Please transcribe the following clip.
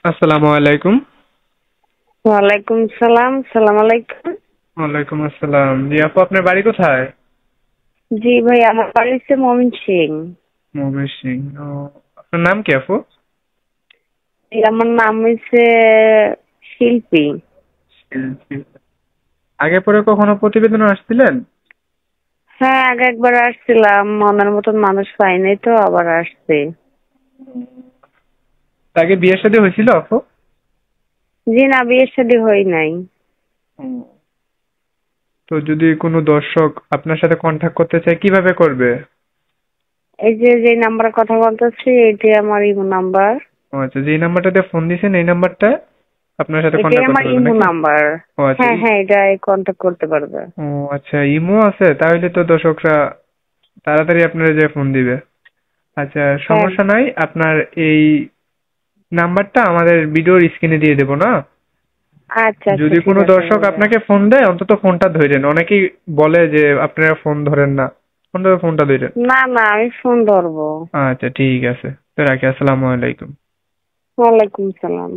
আসসালামু আলাইকুম। ওয়ালাইকুম সালাম। সালাম আলাইকুম। ওয়ালাইকুম আসসালাম। জি আপু, আপনার বাড়ি কোথায়? জি ভাই, আমার বাড়ি হচ্ছে মমিন সিং। ময়মনসিং সিং। ও, আপনার নাম কি আপু? আমার নাম হচ্ছে শিল্পী। শিল্পী। আগে পরে কখনো প্রতিবেদন আসছিলেন? হ্যাঁ, আগে একবার আসছিলাম, মনের মতন মানুষ পাই নাই তো আবার আসছি। আগে বিয়ে শাদী হয়েছিল আপু? জি না, বিয়ে শাদী হয় নাই। হুম। তো যদি কোনো দর্শক আপনার সাথে কন্ট্যাক্ট করতে চায় কিভাবে করবে? এই যে নাম্বারে কথা বলতেছি, এইটাই আমার ইমো নাম্বার। ও আচ্ছা, যে নাম্বারটাতে ফোন দিয়েছেন এই নাম্বারটা আপনার সাথে এটাই কন্ট্যাক্ট করতে আমার পারবে ইমো নাকি? নাম্বার। ও আচ্ছা হ্যাঁ হ্যাঁ, এটাই কন্ট্যাক্ট করতে পারবে। ও আচ্ছা, ইমো আছে, তাহলে তো দর্শকরা তাড়াতাড়ি আপনারা যে ফোন দিবে। আচ্ছা, হ্যাঁ। সমস্যা নাই। আপনার এই নাম্বারটা আমাদের ভিডিওর স্ক্রিনে দিয়ে দেবো না? আচ্ছা আচ্ছা, যদি ঠিক কোনো আছে দর্শক ভাইয়া। আপনাকে ফোন দেয় অন্তত ফোনটা ধরেন। অনেকেই বলে যে আপনারা ফোন ধরেন না, অন্তত ফোনটা ধরেন। না না, আমি ফোন ধরবো। আচ্ছা ঠিক আছে, তো রাখি। আসসালামু আলাইকুম। ওয়ালাইকুম সালাম।